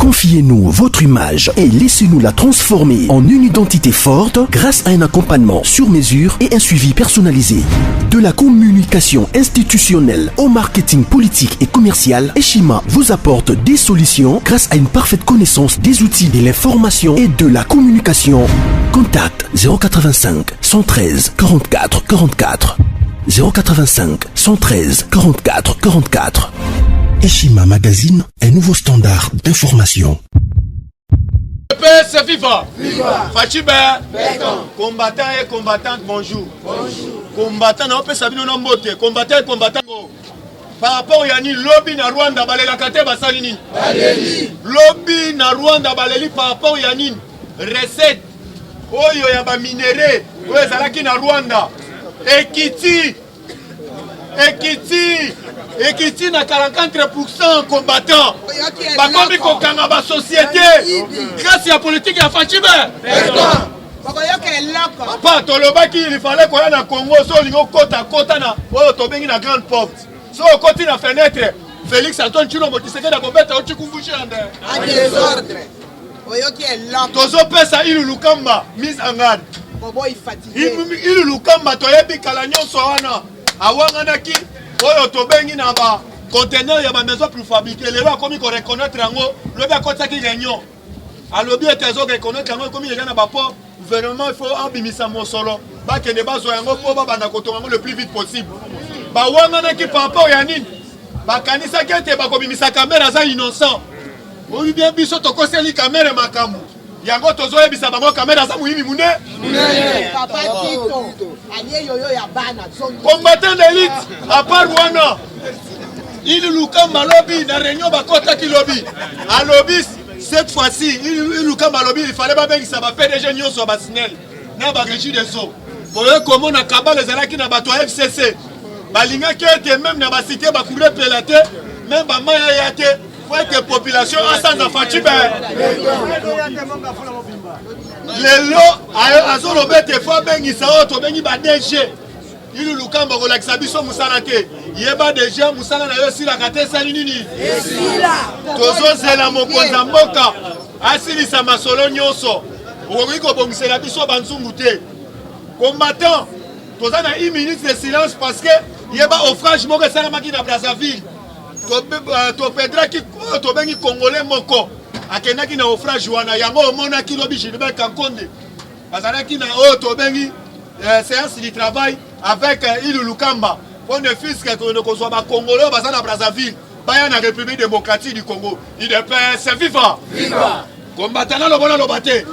Confiez-nous votre image et laissez-nous la transformer en une identité forte grâce à un accompagnement sur mesure et un suivi personnalisé. De la communication institutionnelle au marketing politique et commercial, Eshima vous apporte des solutions grâce à une parfaite connaissance des outils de l'information et de la communication. Contact 085 113 44 44 085 113 44 44. Eshima Magazine, un nouveau standard d'information. C'est viva. Fachiba. Combattant et combattante, bonjour. Combattant, on peut savoir nos mots. Combattant et combattant. Par rapport à Yanni, lobby na Rwanda, balela kate basalini. Lobby na Rwanda, baleli par rapport à Yanni. Recette. Oyo yaba minéré. Oyo zalaki na Rwanda. Ekiti na 44% combattant. Bakomi kokanga ba société. Grâce à la politique ya Fachibe. Papa tolobaki il fallait qu'on na Congo so lingo kota na oyo tobengi na grande porte. So koti na fenêtre. Félix Antoine Tshilombo Tshisekedi na kobeta ochikumbushi ande. A désordre. Oyoki eloko. Tozo pesa ilu lukamba mise en garde. Bobo il fatigué. Ilu lukamba toyebi kala nyonso wana. Awanganaki oyo tobengi na ba conteneur ya ba maison préfabriquée lelo akomi ko reconnaître yango lobi akotaki réunion alobi etezo reconnaître yango komi déjà na ba port gouvernement il faut abimisa mosolo ba kende bazo yango po ba banda kotonga yango le plus vite possible ba wanganaki par rapport ya nini ba kanisa kete ba kobimisa caméra za innocent oyi bien biso tokoseli caméra makambu yango tozo yebisa bango caméra za muhimi mune Papa Tito aliye yoyo ya bana combattant d'élite à part Rwanda il lukamba lobby na réunion bakota ki lobby à lobby cette fois-ci il lukamba lobby il fallait pas bengisa ba PDG nyonso ba sinel na ba régie des eaux boye comment na kabale zalaki na bato FCC balinga kete même na ba cité ba couvrir pelaté même ba maya yate faut que population asanda Fachibe lelo azolobete fo bengisa oto bengi ba DG ilu lukamba kolakisa biso musala te yeba deja musala na yo sila kate sali nini esila tozozela mokonza mboka asilisa masolo nyonso okoki kobongisela biso banzungu te combattant toza na 1 minute de silence parce que yeba offrage moko esalamaki na Brazzaville topedraki tobengi congolais moko akendaki na offrage wana yango omonaki lobi Gilbert Kankonde bazalaki na oyo tobengi séance du travail avec Ilu Lukamba pour ne fils que kozwa ba congolais baza na Brazzaville baya na République démocratique du Congo c'est viva combattant na lobona lobate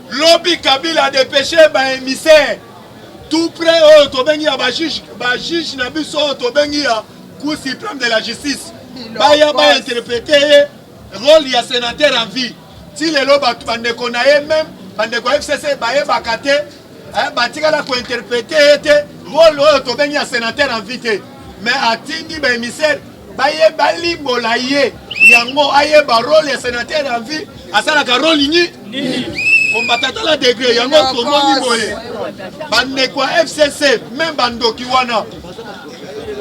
lobby Kabila dépêché ba émissaire tout près oyo tobengi ya ba juge na biso oyo tobengi ya Cour suprême de la justice baya ba interpréter rôle ya sénateur en vie si les lois bandeko na ye même bandeko FCC baye bakate batikala ko interpréter te rôle oyo tobengi ya sénateur en vie te mais atindi ba émissaire baye balimbola ye yango aye ba rôle ya sénateur en vie asalaka rôle nini combattant la degré yango tomoni boye bandeko FCC même bandoki wana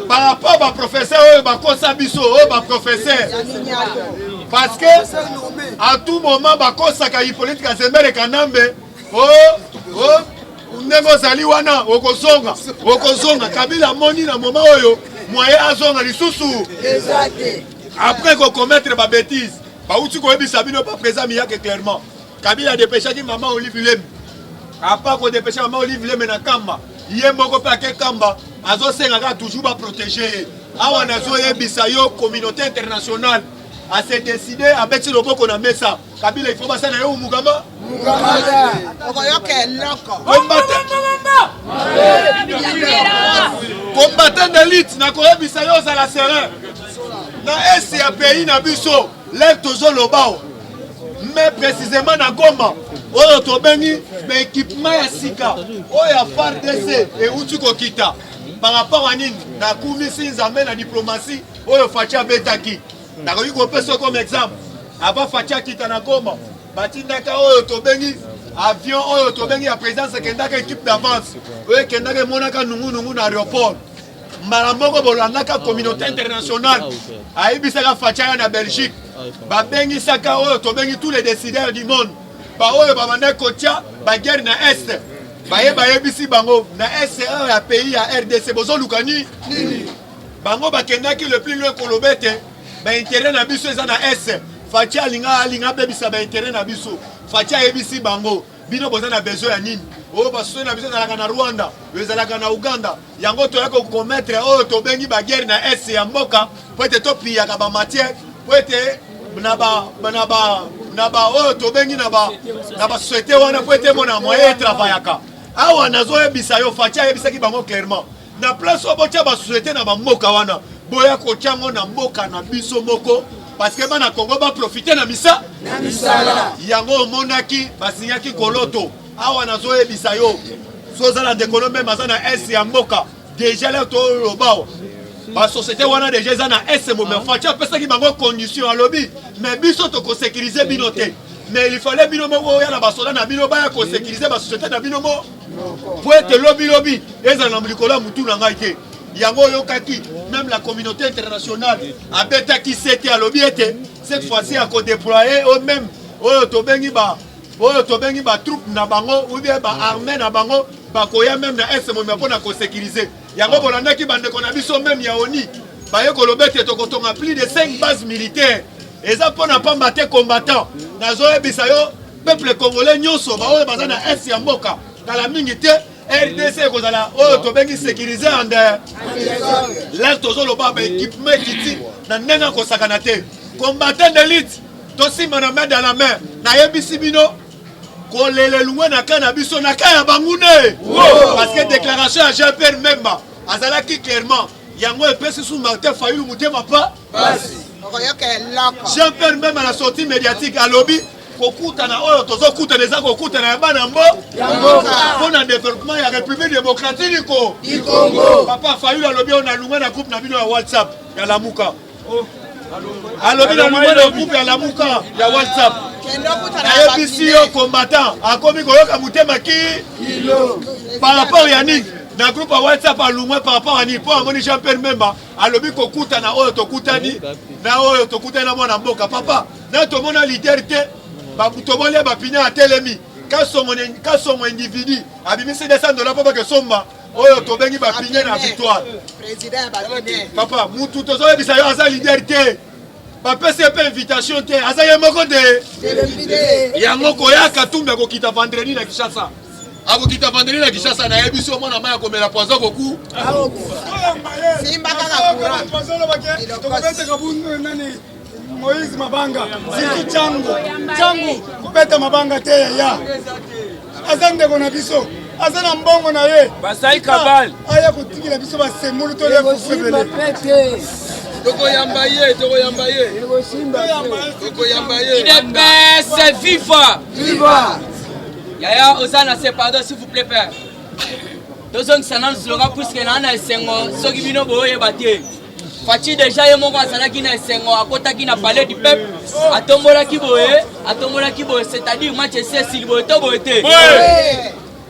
par rapport à professeur oyo bakosa biso oyo ba professeur parce que à tout moment bakosaka Hippolyte Kazemere Kanambe ndenge ozali wana okozonga Kabila moni na moment oyo moyen azonga lisusu après kokommettre ba bêtise bauti koyebisa bino pa présent miyake clairement Kabila dépêchaki maman Olive Lem apa ko dépêcher maman Olive Lem na kamba ye moko pe ake kamba azosengaka toujours ba protéger awa nazoyebisa yo communauté internationale a se décider à mettre le loboko na mesa Kabila il faut passer na yo mugamba combattant d'élite na koyebisa yo za la serein na esi ya pays na biso lève toujours le bao mais précisément na Goma oyo tobengi ba équipement ya sika oyo ya FARDC et uti kokita par rapport à nini na kumisi nzambe na diplomatie oyo Fachi abetaki nakoki kopesa comme exemple avant Fachi akita na Goma batindaka oyo tobengi avion oyo tobengi ya présidence ekendaka équipe d'avance oyo ekendaka emonaka nungu na aéroport mbala moko bolandaka communauté internationale ayebisaka Fachi aya na Belgique babengi saka oyo tobengi tous les décideurs du monde ba oyo babanda kotia ba guerre na est bayebisi bango na est ya pays ya RDC bozoluka nini bango bakendaki le plus loin koloba te baintérêt na biso eza na est Fachi alinga bebisa baintérêt na biso Fachi ayebisi bango bino boza na besoin ya nini oyo basusu na biso ezalaka na Rwanda ezalaka na Uganda yango toya kokometre oyo tobengi baguerre na est ya mboka po ete topiyaka bamatière po ete na ba oyo tobengi na basociété wana po ete mona moyen etravayaka awa nazoyebisa yo Fachi ayebisaki bango clairement na place oyo botia basociété na bamboka wana boya kotiango na mboka na biso moko parce que bana Congo ba profiter na misala yango omonaki basinyaki koloto awa nazoyebisa yo sozala ndekolo meme aza na es ya mboka déjà là tolobao basociété wana déjà eza na es mo mais Fachi apesaki bango condition alobi mais biso tokosécuriser bino te mais il fallait bino moko oya na basoda na bino baya kosécuriser basociété na bino mo po ete lobi ezala na likolo ya mutu na ngai te yango yokaki même la communauté internationale abetaki sete alobi ete cette fois-ci à déployer eux même oyo tobengi ba troupe na bango ou bien ba armée na bango bakoya même na est mo mpona ko sécuriser yango bolandaki bandeko na biso même ya ONU baye koloba ete tokotonga plus de 5 bases militaires eza mpona pamba te combattant nazoyebisa yo peuple congolais nyonso baoyo baza na est ya mboka kala mingi te RDC kozala oyo tobengi sécuriser en l'air tozoloba ba équipement kiti na ndenge kosakana te combattant d'élite tosima na main dans la main nayebisi bino kolele lungwe na kana biso na kaya bangune parce que déclaration à Jean-Pierre Memba azalaki clairement yango epesi sous Martin Fayulu mutema pa Jean-Pierre Memba na sortie médiatique à lobby kokutana oyo tozokutana eza kokutana ya bana mpona développement ya République démocratique du Congo papa Fayulu alobi on a lungwe na groupe na bino ya WhatsApp ya Lamuka alobi na lungwe na groupe ya Lamuka ya WhatsApp ayebisi yo combattant akomi koyoka mutema ki par rapport ya nini na groupe ya WhatsApp alungwe par rapport à nini po amoni Jean-Pierre Memba alobi kokutana oyo tokutani na oyo tokutani na mwana mboka papa na tomona leader te tomoni bapinya atelemi kasongo individu abimisi $200 po bake somba oyo tobengi bapinya na victoire papa mutu tozoyebisa yo aza leader te bapesi epe invitation te aza ye moko te yango koyaka tumbe akokita vendredi na Kinshasa akokita vendredi na Kinshasa nayebi so mwana maya komela poison koku simba kaka Moïse Mabanga, Ziki Changu, kubeta Mabanga te ya. Azande kona biso, azana mbongo na ye. Basai Kabal. Aya kutikila biso basemulu to le kufebele. Toko yambaye. IDPS viva. Yaya Osana c'est pardon s'il vous plaît père. Dozong sanan slogan puisque nana esengo soki bino boye batie. Fachi déjà ye moko azalaki na esengo akotaki na palais du peuple atombolaki boye c'est-à-dire match c'est s'il boye to boye te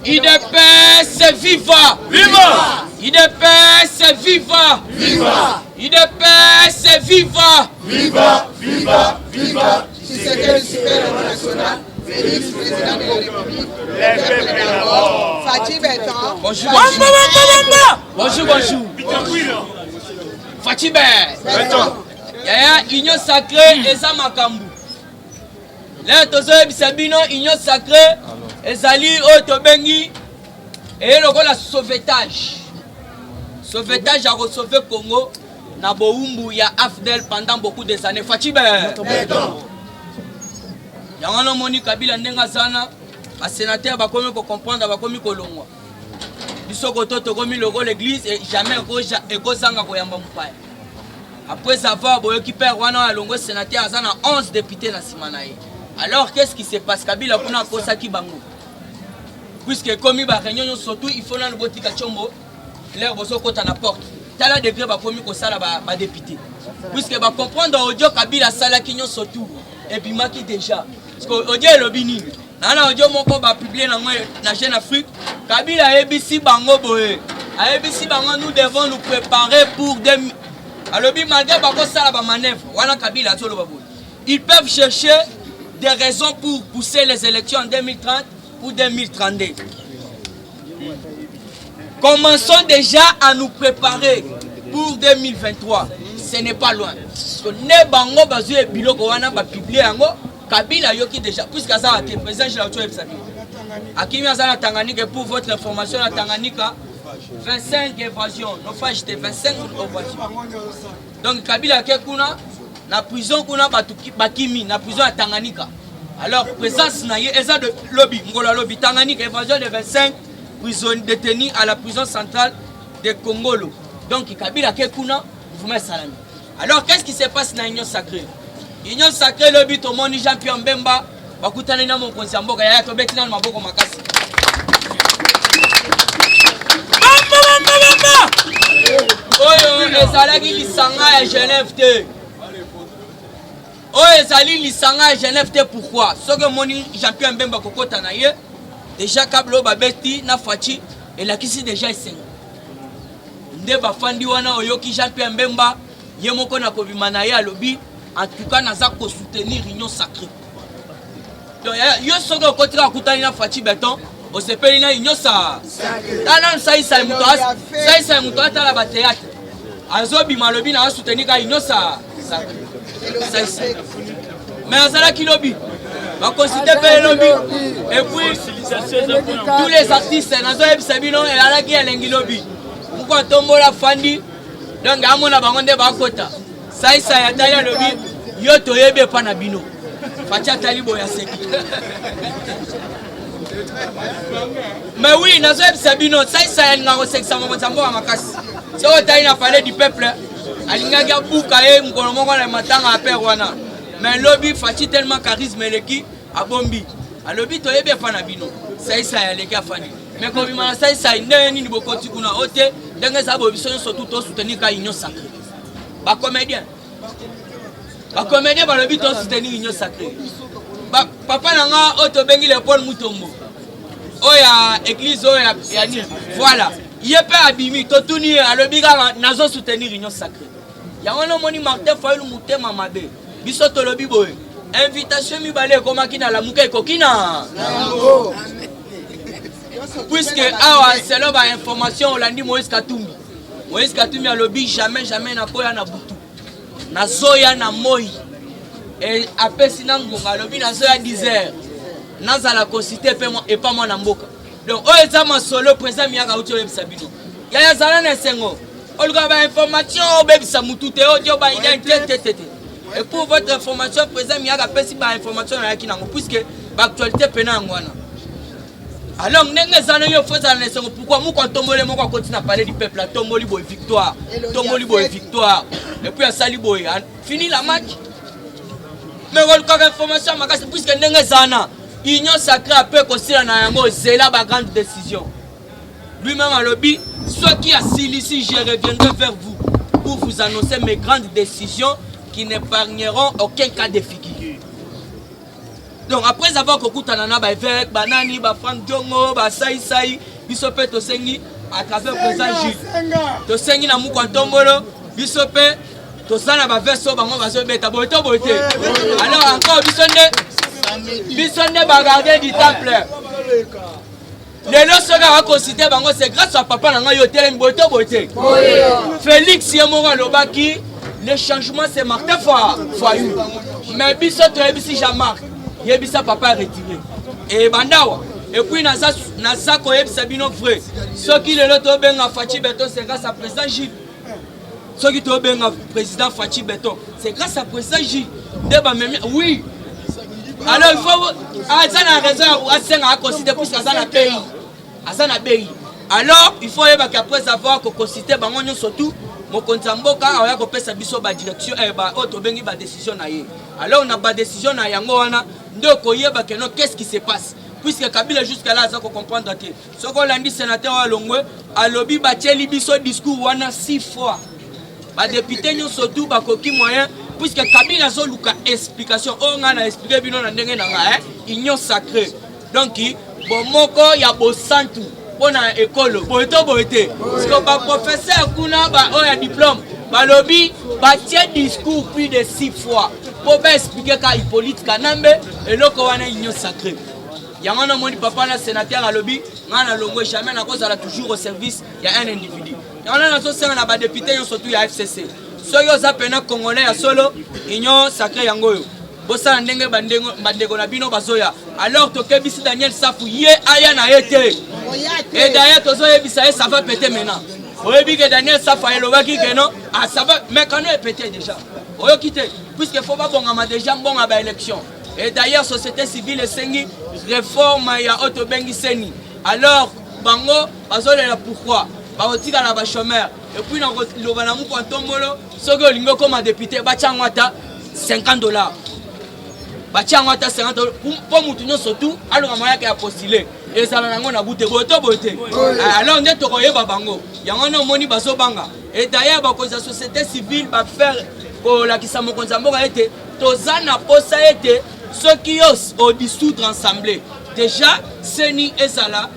IDPS viva IDPS viva IDPS viva si c'était le super international Félix président de la République Fachi Bertrand bonjour Fachi Bertrand Yaya union sacrée eza makambu Là tozoyebisa bino union sacrée ezali oyo tobengi elokola sauvetage à sauver Congo na boumbu ya AFDEL pendant beaucoup des années Fachi Bertrand yango no moni Kabila ndenga sana ba sénateur bakomi ko comprendre bakomi kolongwa biso koto tokomi logo l'église et jamais ekozanga koyamba mupaya après avoir boyoki père wana alongo sénateur azana 11 députés na simanaye alors qu'est-ce qui se passe Kabila kuna kosaki bango puisque komi ba réunion surtout il faut na botika chombo l'air boso kota na porte tala degré bakomi kosala ba député puisque ba comprendre audio Kabila sala kinyo surtout et puis maki déjà parce que audio lobini nana audio moko ba publier na Jeune Afrique Kabila ebisi bango boye ebisi bango nous devons nous préparer pour des alobi malgré bako sala ba manœuvre wana Kabila tolo baboye ils peuvent chercher des raisons pour pousser les élections en 2030 ou 2032. Commençons déjà à nous préparer pour 2023. Ce n'est pas loin. Ne bango bazu e biloko wana ba publier yango Kabila yoki déjà puisque ça a été président je l'autre episode. Akimi azana Tanganyika pour votre information la Tanganyika 25 évasions. Non pas j'étais 25 évasions. Donc Kabila ke kuna na prison kuna bakimi na prison à Tanganyika. Alors présence na ye eza de lobby ngola lobby Tanganyika évasion de 25 prisonniers détenus à la prison centrale de Congolo. Donc Kabila ke kuna vous mettez salami. Alors qu'est-ce qui se passe dans l'Union sacrée? L'Union sacrée le but au monde Jean-Pierre Mbemba bakutana na mon konzi mboka ya to betina na maboko makasi. Oyo ezalaki lisanga ya Genève te. Oyo ezali lisanga ya Genève te pourquoi? Soki moni Jean-Pierre Mbemba kokota na ye déjà kablo babeti na fachi elakisi déjà esengo. Nde bafandi wana oyoki Jean-Pierre Mbemba ye moko na kobima na ye alobi en tout cas naza ko soutenir Union sacrée. Donc yo soki okotira kutani na fachi beton osepeli na Union sa tala saisa muto atala ba théâtre azobima lobi na soutenir ka Union sa mais azala ki lobi va considérer pe lobi et puis tous les artistes nazo ebisa bino elala ki elengi lobi pourquoi tombola fandi donc amona bango nde bakota saisa ya tala lobi yo toyebe pa na bino facha talibo ya seki. Mais oui, nous avons dit que ça y a un sexe makasi. Si on a parlé du peuple, alinga bukaye ngolomongo na matanga aperwana. Mais lobby fati tellement charisme leki abombi. A lobby toyebe pa na bino. Ça y a leki afani. Mais comme il m'a ça y a ni bokoti kuna ote, denga za bobiso surtout to soutenir ka Union sacrée. Ba comédien. Ba comédien ba lobby to soutenir Union sacrée. Ba papa nanga oto bengi le Paul Mutombo. Oya église oya yani voilà yepe abimi totuni alobiga nazo soutenir Union sacrée ya wana moni Martin Fayulu mutema mabe biso to lobi boye invitation mibale komaki na lamuka ekokina puisque awa c'est ba information olandi Moïse Katumbi alobi jamais na koya na butu nazoya na moi et apesi na ngonga alobi nazoya 10h nazala concité et pas moi na mboka donc o ezama solo président miaka uti oyebisa bino ya zala na sengo oluka ba information obebisa mutu te odio ba identité et pour votre information président miaka pesi ba information na yaki nango puisque ba actualité pena ngwana alors ndenge zana yo foza na sengo pourquoi mu ko tombole moko continue à parler du peuple la tomboli boy victoire et puis asali boy fini la match mais oluka ba information makasi puisque ndenge zana Union sacrée peut considérer c'est la grande décision. Lui-même a lobby, ce qui a ici, je reviendrai vers vous pour vous annoncer mes grandes décisions qui n'épargneront aucun cas de figure. Donc après avoir couru Tanana, avec Banani, Franck Djongo, Saï, Bisopé Tosengi, à travers le président Gilles. Tosengi na Moukantombolo, Bisopé, Tosana Baveso, Bango Bazo Beta, Boito. Alors encore Bisonne bagarder du temple. Les lorsqu'on a considéré c'est grâce à papa n'a yo télé boto. Félix Yemora Lobaki, le changement c'est Martin Fayulu. Mais bisoto ebisi Jean-Marc, yebisa papa retiré. Et bandawa. Et puis nasa ko yebisa bino frère. Ce qui le loto benga Fachi Beton c'est grâce à président Gilles. Ce qui to benga président Fachi Beton, c'est grâce à président Gilles. Oui. Alors il faut Azana raison à considérer plus Azana pays. Alors il faut qu'après avoir considéré bango surtout mon konzamboka aya ko pesa biso ba direction ba auto bengi ba décision na ye. Alors on a ba décision na yango wana ndoko yeba que non qu'est-ce qui se passe puisque Kabila jusqu'à là ça ko comprendre que ce qu'on l'a dit sénateur wa Longwe alobi ba teli biso discours wana 6 fois. Ba député nyo surtout ba koki moyen puisque Kabila zo luka explication on a expliqué bino na ndenge na Union sacrée donc bon moko ya bo santu pona école boito parce que ba professeur kuna ba o ya diplôme balobi batie discours plus de 6 fois pour expliquer ka Hippolyte Kanambe et loko wana union sacrée. Yango na moni papa na sénateur à lobby, ngana longo jamais na cause ala toujours au service il y a un individu. Yango na so senga na ba député yo surtout ya FCC. Soyo za pena congolais ya solo union sacrée yango yo. Bosa ndenge bandeko na bino bazoya. Alors to kebisi Daniel Safu ye aya na yete. Et d'ailleurs tozo yebisa ça va péter maintenant. Oyebi que Daniel Safu elobaki que non, ah ça va mais quand est pété déjà. Oyo quitter puisque faut pas bongama déjà bonga ba élection. Et d'ailleurs société civile esengi réforme ya auto bengi seni. Alors bango bazolela pourquoi? Ba otika na ba chômeur et puis na lobana mu kwantombolo soki olingo comme député bachangwata $50. Bachangwata $50 pour mutunyo surtout alors moya ka postuler et ça nango na bute boto bote. Alors on est to koyeba bango. Yango no moni bazo banga. Et d'ailleurs ba cause société civile ba faire pour la kisa mokonza mboka ete tozana posa ete ceux qui osent au dissoudre ensemble. Déjà Seni ezala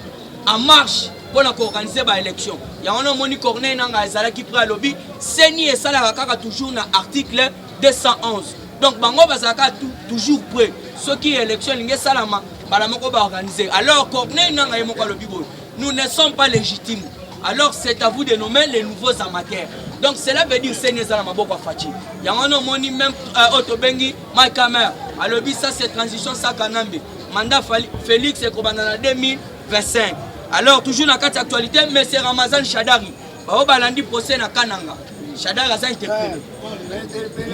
en marche pour organiser ba élection. Il y a un moni Corneille nanga ezala qui prend lobby. Seni ezala kaka toujours na article 211. Donc bango bazaka toujours prêt. Ceux qui élection linge salama balamoko ba organiser. Alors Corneille nanga yemoko lobby boy. Nous ne sommes pas légitimes. Alors c'est à vous de nommer les nouveaux amateurs. Donc cela veut dire Seni ezala maboko fachi. Il y a un moni même Otobengi Makamer. Alors ça c'est transition ça Kanambe. Mandat Félix et Kobana 2025. Alors toujours dans cette actualité, mais c'est Ramazan Chadari. Bao balandi procès na Kananga. Chadari a interpellé.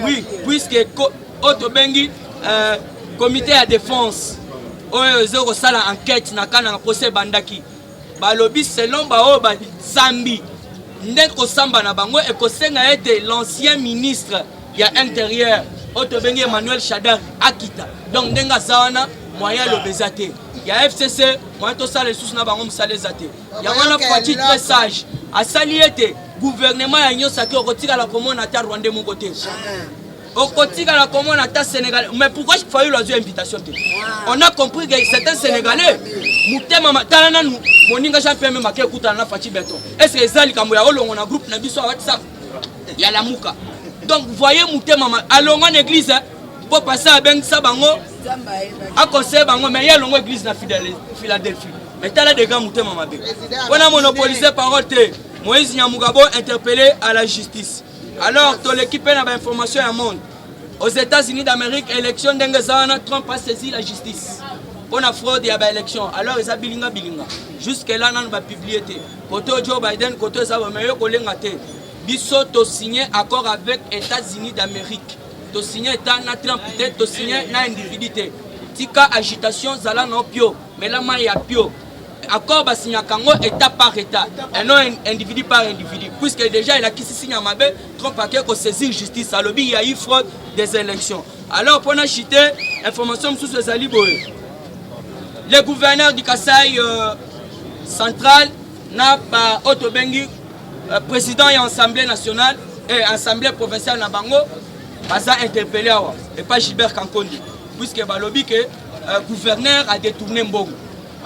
Oui, puisque Otobengi comité de défense zéro sala enquête na Kananga procès bandaki. Balobi selon bao ba Zambi. Ndeko samba na bango et kosenga été l'ancien ministre ya intérieur Otobengi Emmanuel Chadari akita. Donc ndenga zawana moyen l'obésité. Il y a FCC, moyen to sale sous na bango musale zate. Il y a un petit très sage. A saliete gouvernement ya nyo saki okotika la commune ata Rwanda mon côté. Okotika la commune ata Sénégal. Mais pourquoi je faisais la invitation? On a compris que certains Sénégalais mutema matana nous moninga champion même maké kuta na Fati Beton. Est-ce que ezali kambo ya olongo na groupe na biso WhatsApp? Ya la muka. Donc voyez mutema alongo en église pour passer à ben sabango a conseil bango mais ya longo église na Philadelphie. Mais tala des gars mutema mabe. On a monopolisé parole te. Moïse Nyamugabo interpellé à la justice. Alors toute l'équipe n'a pas information à monde. Aux États-Unis d'Amérique, élection d'Engezana, Trump a saisi la justice. Pour la fraude, il y a une élection. Alors, ils ont bilinga. Jusque-là, on va publier. Côté Joe Biden, côté ça, mais yo kolenga te. Biso to signé accord avec les États-Unis d'Amérique. To signé état na Trump peut-être to signé na individualité. Tika agitation zala no pio, mais la ma ya pio. Accord ba signé kango état par état, et non individu par individu. Puisque déjà il a qui signé mabe, Trump a que saisir justice. À lobby il y a eu fraude des élections. Alors pour na chiter information sous ces aliboy. Le gouverneur du Kasaï central n'a pas Otobengi président et assemblée nationale et assemblée provinciale na bango baza interpellé et pas Gilbert Kankondi puisque balobi que gouverneur a détourné Mbongo.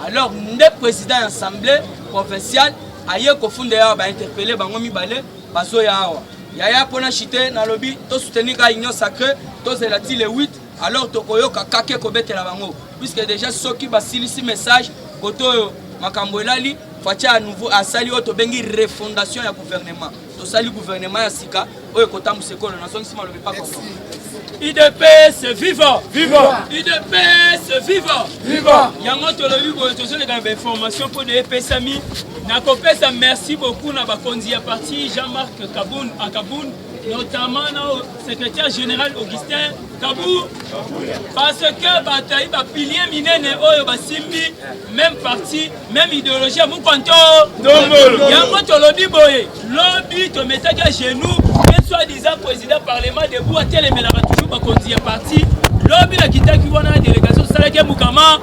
Alors le président et assemblée provinciale aye ko funde ya ba interpellé bango mibale bazo ya awa yaya pona chité na lobby to soutenir ka union sacrée to zelati le 8 alors to koyoka kake ko betela bango puisque déjà soki basilisi message koto makambo elali fatia à nouveau à sali auto bengi refondation ya gouvernement to sali gouvernement ya sika oyo kota musekolo na songi sima lobi pas comprendre. IDPS vivant, vivant. IDPS vivant, vivant. Yango to lobi ko to sele ka information pour de PSAMI na kopesa merci beaucoup na bakonzi ya parti Jean-Marc Kaboun à Kaboun notamment le secrétaire général Augustin Kabou parce que bataille ba pilier minene oyo basimbi même parti même idéologie mon konto yango to lobi boye lobi to metaki à genoux et soi-disant président parlement debout atelemela toujours bakonzi ya parti lobi la kitaki wana délégation salaki mukama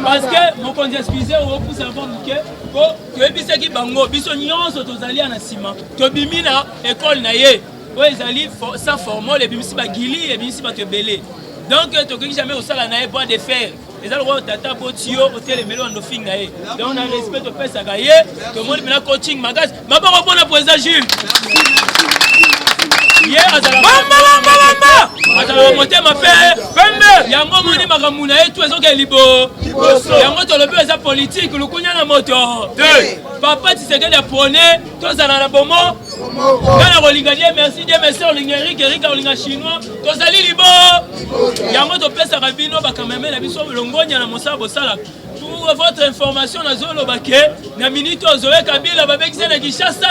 parce que mon konzi excusez au pour savoir que ko yebisaki bango biso nyonso tozali na sima to bimina école na ye ils allaient sans former les bimisi bagili et bimisi batebele donc tu ne jamais au sala na bois de fer les algo tata botio hôtel melo ando finga e donc on a respect de pesa gaye tout le monde maintenant coaching magaz ma pas bon président Jules ye azalaka motema mpe pembe yango moni makambo na ye tu ezoke liboso yango tolobi eza politike lukunya na moto papa Tshisekedi apone tozala na bomo ngana kolinga die merci olinga erika olinga chinois tozali libo yango topesaka bino bakameme na biso longonya na mosala bosala. Pour votre information, na minute Zoé Kabila babekise na Kinshasa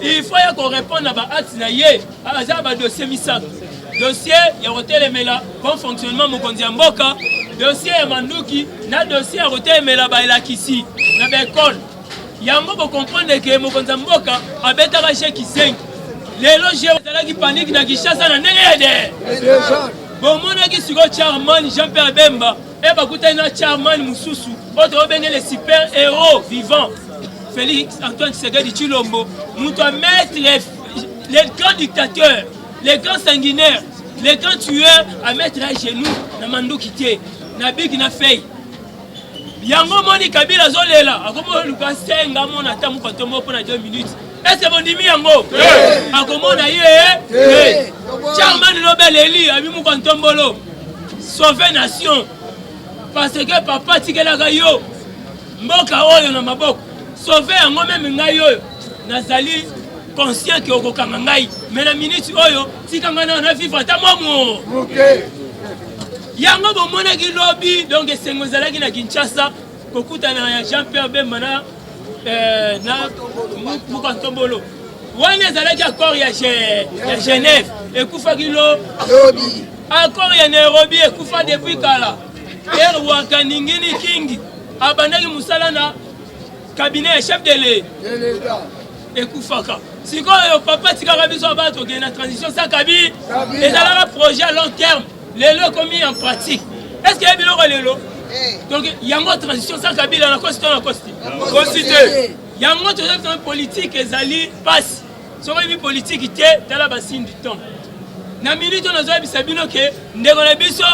il faut qu'on réponde à acte na ye à dossier misak dossier ya hotelemela bon fonctionnement mokonzi ya mboka dossier ya manduki na dossier ya hotelemela ba elakisi na bekol yango ko comprendre que mokonzi ya mboka abetaka cheki 5 lelo je ezalaki panique na Kinshasa na ndenge yede bon monaki siko Charman Jean-Pierre Bemba et bakutana Charman Mususu autre benga les super héros vivants Félix Antoine Tshisekedi Tshilombo muto à mettre les grands dictateurs les grands sanguinaires les grands tueurs à mettre à genoux na manduki te na big na fei yango moni Kabila zolela akomo luka senga mona tamu kontomo pour na 2 minutes. Est-ce que vous dites yango? Akomona ye Charman Nobel Eli abi mu kontombolo sauver nation parce que papa tikelaka yo mboka oyo na maboko sauver yango même ngai oyo nazali conscient que okokanga ngai mais na minute oyo tikanga na vivre ta momo yango bomonaki lobby donc esengo ezalaki na Kinshasa kokutana ya Jean-Pierre Bemba na Mukantombolo wana ezalaki accord ya Genève ekufaki lobby accord ya Nairobi ekufa depuis kala erwaka ningini kingi abandaki musala na cabinet ya chef de l'État ekufaka sikoyo papa tikaka biso bato ke na transition sa kabi ezalaka projet à long terme lelo commis en pratique est-ce que biloko lelo donc yango transition sa kabila na constitution yango to politique ezali passe soko bi politique te tala basine du temps na minute on a bisa bino ke ndeko na biso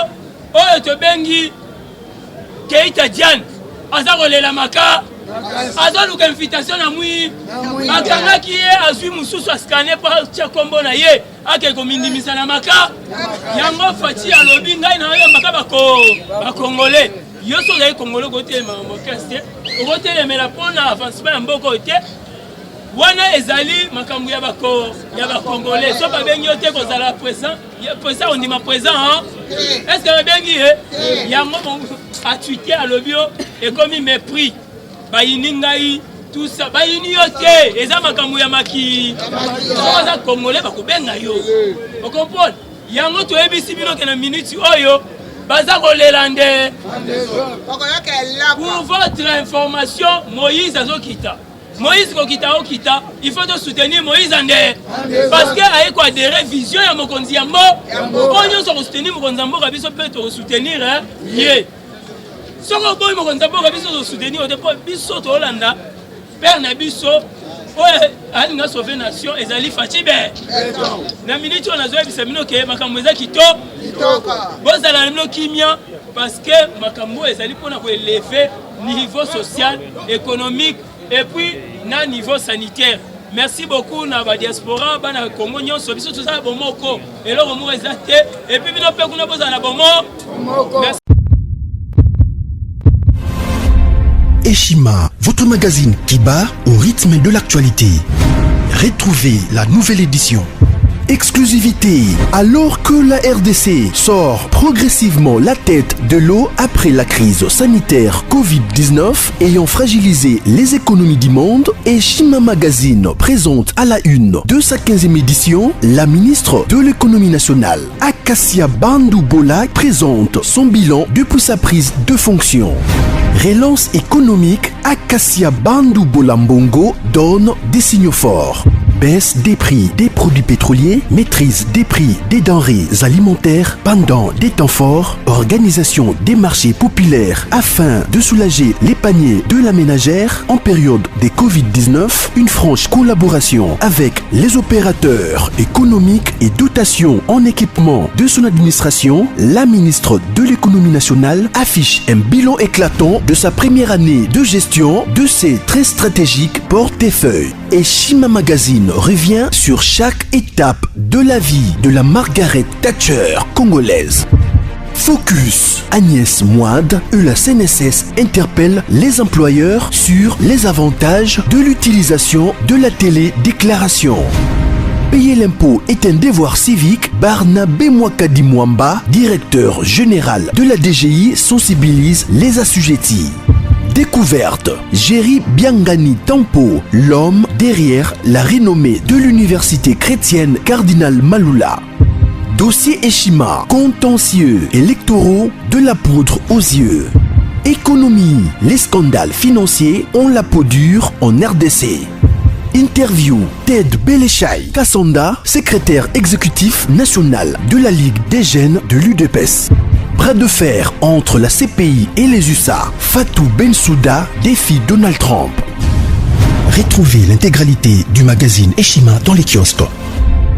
oyo to bengi Keita Diane aza kolela maka aza luka invitation na mwi akangaki ye azwi mususu askane pa tia kombo na ye ake komindimisa na maka yango fati alobi ngai na yo maka ba congolais yo so ngai congolais côté mokeste côté mela pona avancement ya mboko te wana ezali makambu ya ba congolais so ba bengi yo te ko zala présent on dit ma présent est-ce que ba bengi yango a tweeté à l'obio et comme il mépris bayiningai tout ça bayini yote eza makambu ya maki ça congolais bakobenga yo on comprend yango to ebisi bino ke na minute oyo baza kolelande pour votre information Moïse azokita Moïse kokita okita il faut de soutenir Moïse ande parce que aye ko adhérer vision ya mokonzi ya mbo onyo so soutenir mokonzi ya mbo kabiso pe to soutenir ye soko boy mokonzi ya mbo kabiso so soutenir o depo biso to Holanda père na biso oye alinga sauver nation ezali Fachibe na minute on azoya bisamino ke makambo eza kitoko bozala na kimia parce que makambo ezali pona ko élever niveau social économique et puis na niveau sanitaire. Merci beaucoup na ba diaspora bana Congo nyonso biso tout ça bomoko et lo mo ezate et puis bino pe kuna boza na bomoko. Eshima, votre magazine qui bat au rythme de l'actualité. Retrouvez la nouvelle édition. Exclusivité, alors que la RDC sort progressivement la tête de l'eau après la crise sanitaire Covid-19 ayant fragilisé les économies du monde, Eshima Magazine présente à la une de sa 15e édition la ministre de l'économie nationale, Acacia Bandou Bola, présente son bilan depuis sa prise de fonction. Relance économique, Acacia Bandou Bola Mbongo donne des signaux forts. Baisse des prix des produits pétroliers, maîtrise des prix des denrées alimentaires pendant des temps forts, organisation des marchés populaires afin de soulager les paniers de la ménagère en période de Covid-19, une franche collaboration avec les opérateurs économiques et dotation en équipement de son administration, la ministre de l'économie nationale affiche un bilan éclatant de sa première année de gestion de ses très stratégiques portefeuilles. Eshima Magazine revient sur chaque étape de la vie de la Margaret Thatcher congolaise. Focus. Agnès Moide et la CNSS interpellent les employeurs sur les avantages de l'utilisation de la télédéclaration. Payer l'impôt est un devoir civique. Barnabé Mwakadi Mwamba, directeur général de la DGI, sensibilise les assujettis. Découverte. Jerry Biangani Tampo, l'homme derrière la renommée de l'université chrétienne Cardinal Malula. Dossier Eshima, contentieux électoraux, de la poudre aux yeux. Économie, les scandales financiers ont la peau dure en RDC. Interview, Ted Belechai Kassonda, secrétaire exécutif national de la Ligue des jeunes de l'UDPS. Bras de fer entre la CPI et les USA. Fatou Bensouda défie Donald Trump. Retrouvez l'intégralité du magazine Eshima dans les kiosques.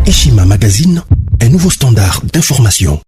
Eshima Magazine, un nouveau standard d'information.